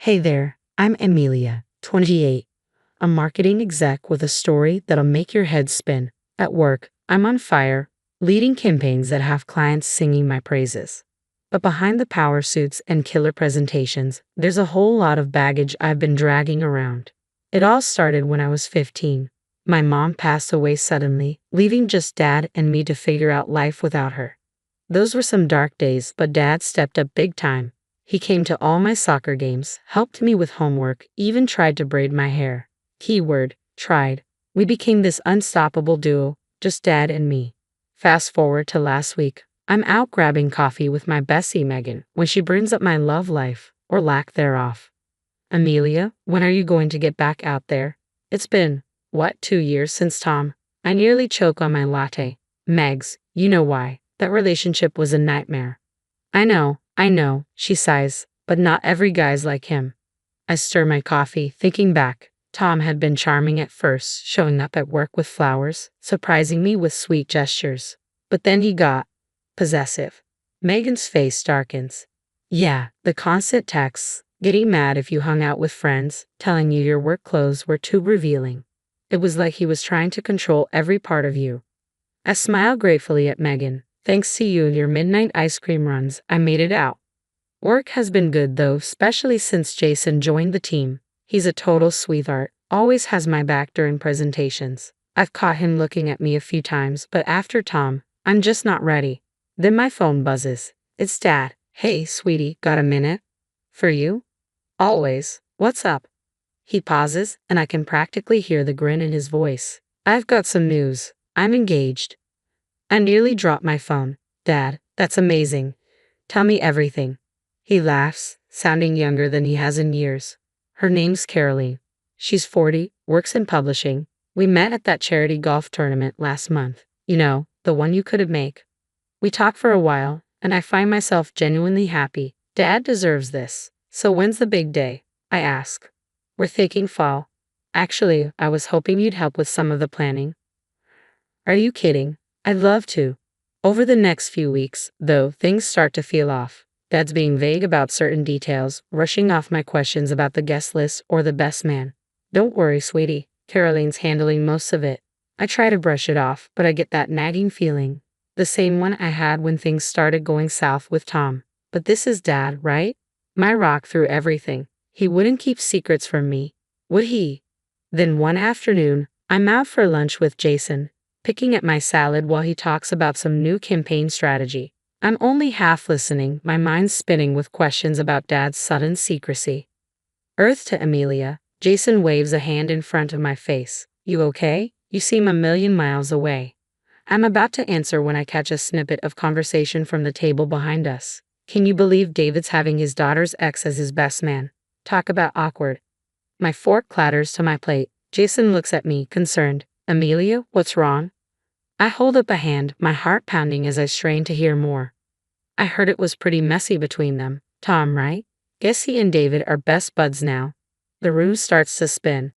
Hey there, I'm Amelia, 28, a marketing exec with a story that'll make your head spin. At work, I'm on fire, leading campaigns that have clients singing my praises. But behind the power suits and killer presentations, there's a whole lot of baggage I've been dragging around. It all started when I was 15. My mom passed away suddenly, leaving just dad and me to figure out life without her. Those were some dark days, but dad stepped up big time. He came to all my soccer games, helped me with homework, even tried to braid my hair. Keyword, tried. We became this unstoppable duo, just dad and me. Fast forward to last week. I'm out grabbing coffee with my bestie Megan when she brings up my love life, or lack thereof. Amelia, when are you going to get back out there? It's been, 2 years since Tom? I nearly choke on my latte. Megs, you know why. That relationship was a nightmare. I know, she sighs, but not every guy's like him. I stir my coffee, thinking back. Tom had been charming at first, showing up at work with flowers, surprising me with sweet gestures. But then he got possessive. Megan's face darkens. Yeah, the constant texts, getting mad if you hung out with friends, telling you your work clothes were too revealing. It was like he was trying to control every part of you. I smile gratefully at Megan. Thanks to you and your midnight ice cream runs, I made it out. Work has been good though, especially since Jason joined the team. He's a total sweetheart, always has my back during presentations. I've caught him looking at me a few times, but after Tom, I'm just not ready. Then my phone buzzes. It's Dad. Hey, sweetie, got a minute? For you? Always. What's up? He pauses, and I can practically hear the grin in his voice. I've got some news. I'm engaged. I nearly dropped my phone. Dad, that's amazing. Tell me everything. He laughs, sounding younger than he has in years. Her name's Caroline. She's 40, works in publishing. We met at that charity golf tournament last month. You know, the one you couldn't make. We talked for a while, and I find myself genuinely happy. Dad deserves this. So when's the big day? I ask. We're thinking fall. Actually, I was hoping you'd help with some of the planning. Are you kidding? I'd love to. Over the next few weeks, though, things start to feel off. Dad's being vague about certain details, rushing off my questions about the guest list or the best man. Don't worry, sweetie. Caroline's handling most of it. I try to brush it off, but I get that nagging feeling. The same one I had when things started going south with Tom. But this is Dad, right? My rock through everything. He wouldn't keep secrets from me, would he? Then one afternoon, I'm out for lunch with Jason, picking at my salad while he talks about some new campaign strategy. I'm only half listening, my mind spinning with questions about Dad's sudden secrecy. Earth to Amelia, Jason waves a hand in front of my face. You okay? You seem a million miles away. I'm about to answer when I catch a snippet of conversation from the table behind us. Can you believe David's having his daughter's ex as his best man? Talk about awkward. My fork clatters to my plate. Jason looks at me, concerned. Amelia, what's wrong? I hold up a hand, my heart pounding as I strain to hear more. I heard it was pretty messy between them. Tom, right? Guess he and David are best buds now. The room starts to spin.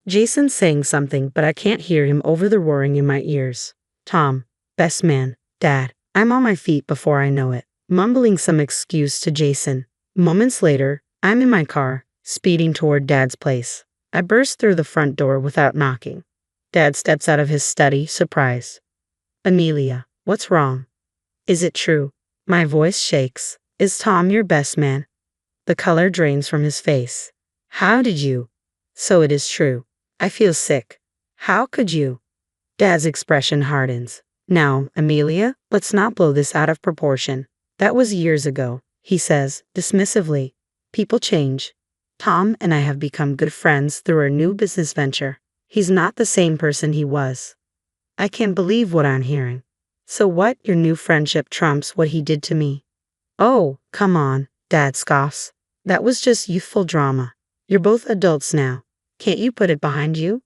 Jason's saying something, but I can't hear him over the roaring in my ears. Tom, best man, Dad. I'm on my feet before I know it, mumbling some excuse to Jason. Moments later, I'm in my car, speeding toward Dad's place. I burst through the front door without knocking. Dad steps out of his study, surprised. Amelia, what's wrong? Is it true? My voice shakes. Is Tom your best man? The color drains from his face. How did you? So it is true. I feel sick. How could you? Dad's expression hardens. Now, Amelia, let's not blow this out of proportion. That was years ago, he says, dismissively. People change. Tom and I have become good friends through our new business venture. He's not the same person he was. I can't believe what I'm hearing. So what, your new friendship trumps what he did to me? Oh, come on, Dad scoffs. That was just youthful drama. You're both adults now. Can't you put it behind you?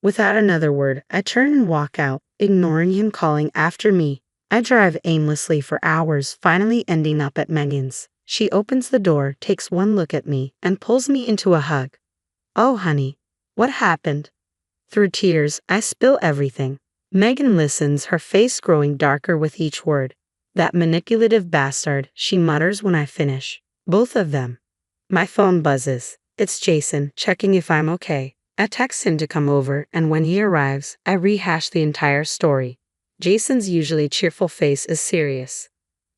Without another word, I turn and walk out, ignoring him calling after me. I drive aimlessly for hours, finally ending up at Megan's. She opens the door, takes one look at me, and pulls me into a hug. Oh, honey, what happened? Through tears, I spill everything. Megan listens, her face growing darker with each word. That manipulative bastard, she mutters when I finish. Both of them. My phone buzzes. It's Jason, checking if I'm okay. I text him to come over, and when he arrives, I rehash the entire story. Jason's usually cheerful face is serious.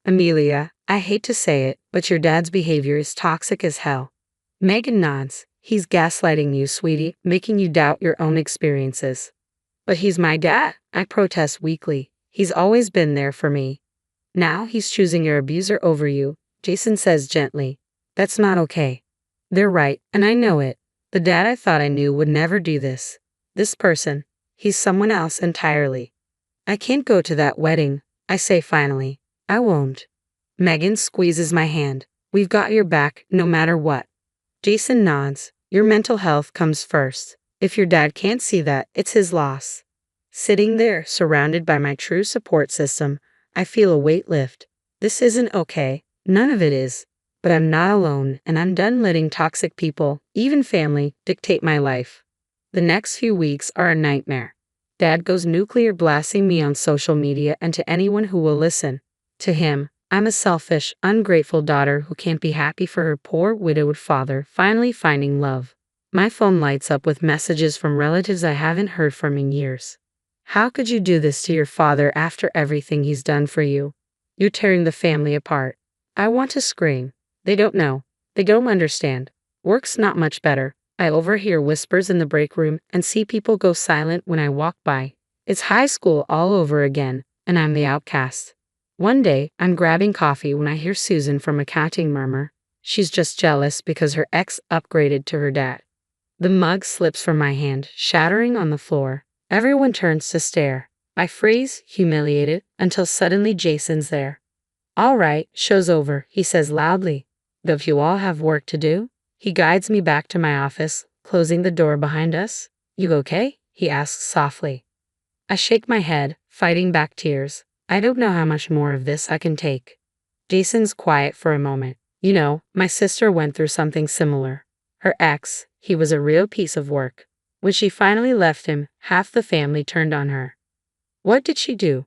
Amelia, I hate to say it, but your dad's behavior is toxic as hell. Megan nods. He's gaslighting you, sweetie, making you doubt your own experiences. But he's my dad, I protest weakly. He's always been there for me. Now he's choosing your abuser over you, Jason says gently. That's not okay. They're right, and I know it. The dad I thought I knew would never do this. This person, he's someone else entirely. I can't go to that wedding, I say finally. I won't. Megan squeezes my hand. We've got your back, no matter what. Jason nods. Your mental health comes first. If your dad can't see that, it's his loss. Sitting there, surrounded by my true support system, I feel a weight lift. This isn't okay. None of it is. But I'm not alone, and I'm done letting toxic people, even family, dictate my life. The next few weeks are a nightmare. Dad goes nuclear blasting me on social media and to anyone who will listen. To him, I'm a selfish, ungrateful daughter who can't be happy for her poor widowed father finally finding love. My phone lights up with messages from relatives I haven't heard from in years. How could you do this to your father after everything he's done for you? You're tearing the family apart. I want to scream. They don't know. They don't understand. Work's not much better. I overhear whispers in the break room and see people go silent when I walk by. It's high school all over again, and I'm the outcast. One day, I'm grabbing coffee when I hear Susan from accounting murmur. She's just jealous because her ex upgraded to her dad. The mug slips from my hand, shattering on the floor. Everyone turns to stare. I freeze, humiliated, until suddenly Jason's there. All right, show's over, he says loudly. Don't you all have work to do? He guides me back to my office, closing the door behind us. You okay? He asks softly. I shake my head, fighting back tears. I don't know how much more of this I can take. Jason's quiet for a moment. You know, my sister went through something similar. Her ex, he was a real piece of work. When she finally left him, half the family turned on her. What did she do?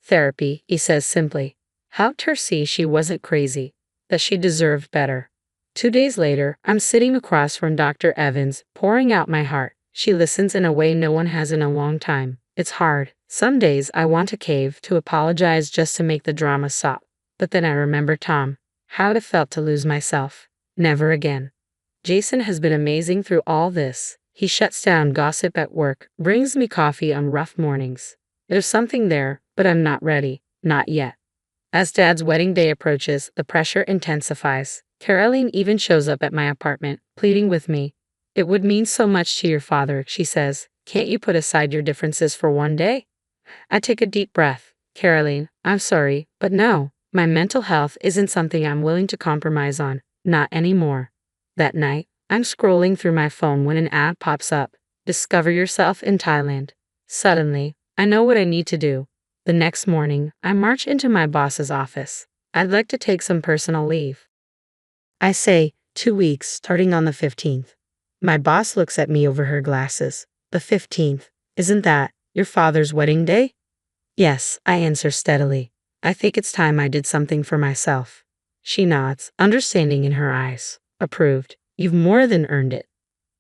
Therapy, he says simply. Helped her see she wasn't crazy, that she deserved better. 2 days later, I'm sitting across from Dr. Evans, pouring out my heart. She listens in a way no one has in a long time. It's hard. Some days I want to cave, to apologize just to make the drama stop. But then I remember Tom. How it felt to lose myself. Never again. Jason has been amazing through all this. He shuts down gossip at work, brings me coffee on rough mornings. There's something there, but I'm not ready. Not yet. As Dad's wedding day approaches, the pressure intensifies. Caroline even shows up at my apartment, pleading with me. It would mean so much to your father, she says. Can't you put aside your differences for one day? I take a deep breath. Caroline, I'm sorry, but no. My mental health isn't something I'm willing to compromise on. Not anymore. That night, I'm scrolling through my phone when an ad pops up. Discover yourself in Thailand. Suddenly, I know what I need to do. The next morning, I march into my boss's office. I'd like to take some personal leave. I say, 2 weeks, starting on the 15th. My boss looks at me over her glasses. The 15th, isn't that your father's wedding day? Yes, I answer steadily. I think it's time I did something for myself. She nods, understanding in her eyes. Approved. You've more than earned it.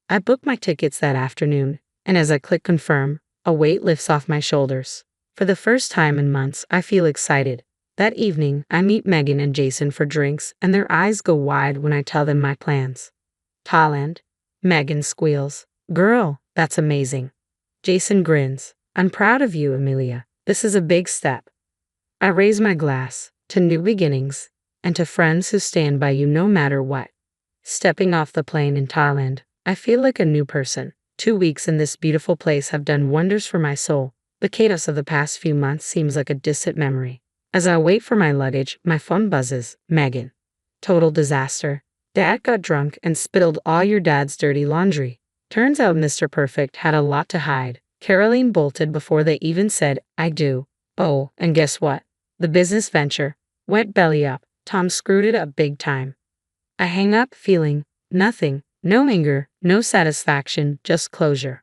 I book my tickets that afternoon, and as I click confirm, a weight lifts off my shoulders. For the first time in months, I feel excited. That evening, I meet Megan and Jason for drinks, and their eyes go wide when I tell them my plans. Thailand. Megan squeals. Girl, that's amazing. Jason grins. I'm proud of you, Amelia. This is a big step. I raise my glass to new beginnings and to friends who stand by you no matter what. Stepping off the plane in Thailand, I feel like a new person. 2 weeks in this beautiful place have done wonders for my soul. The chaos of the past few months seems like a distant memory. As I wait for my luggage, my phone buzzes. Megan. Total disaster. Dad got drunk and spilled all your dad's dirty laundry. Turns out Mr. Perfect had a lot to hide. Caroline bolted before they even said, I do. Oh, and guess what? The business venture went belly up. Tom screwed it up big time. I hang up feeling nothing. No anger, no satisfaction, just closure.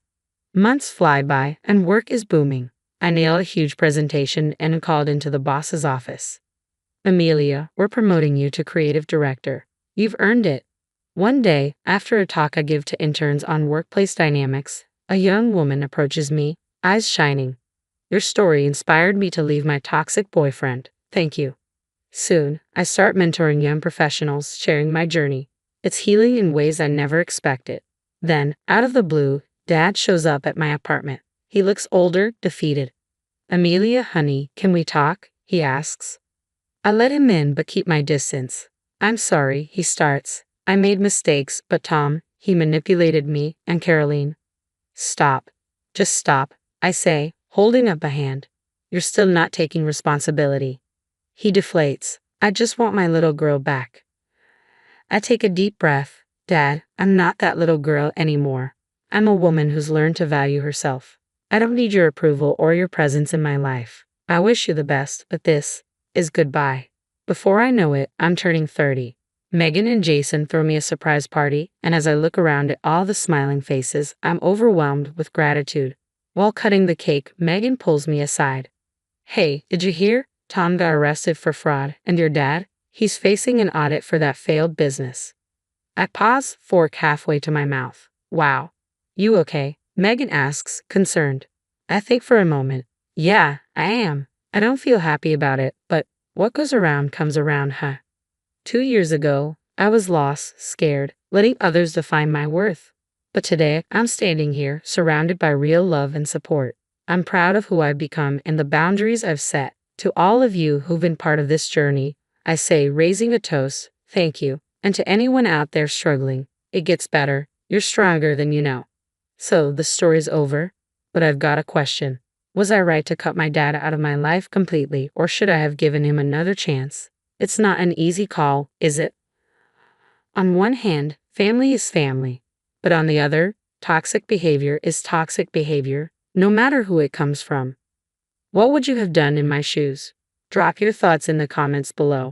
Months fly by and work is booming. I nail a huge presentation and am called into the boss's office. Amelia, we're promoting you to creative director. You've earned it. One day, after a talk I give to interns on workplace dynamics, a young woman approaches me, eyes shining. Your story inspired me to leave my toxic boyfriend. Thank you. Soon, I start mentoring young professionals, sharing my journey. It's healing in ways I never expected. Then, out of the blue, Dad shows up at my apartment. He looks older, defeated. Amelia, honey, can we talk? He asks. I let him in but keep my distance. I'm sorry, he starts. I made mistakes, but Tom, he manipulated me, and Caroline. Stop. Just stop, I say, holding up a hand. You're still not taking responsibility. He deflates. I just want my little girl back. I take a deep breath. Dad, I'm not that little girl anymore. I'm a woman who's learned to value herself. I don't need your approval or your presence in my life. I wish you the best, but this is goodbye. Before I know it, I'm turning 30. Megan and Jason throw me a surprise party, and as I look around at all the smiling faces, I'm overwhelmed with gratitude. While cutting the cake, Megan pulls me aside. Hey, did you hear? Tom got arrested for fraud, and your dad? He's facing an audit for that failed business. I pause, fork halfway to my mouth. Wow. You okay? Megan asks, concerned. I think for a moment. Yeah, I am. I don't feel happy about it, but what goes around comes around, huh? 2 years ago, I was lost, scared, letting others define my worth. But today, I'm standing here, surrounded by real love and support. I'm proud of who I've become and the boundaries I've set. To all of you who've been part of this journey, I say, raising a toast, thank you. And to anyone out there struggling, it gets better. You're stronger than you know. So, the story's over, but I've got a question. Was I right to cut my dad out of my life completely, or should I have given him another chance? It's not an easy call, is it? On one hand, family is family, but on the other, toxic behavior is toxic behavior, no matter who it comes from. What would you have done in my shoes? Drop your thoughts in the comments below.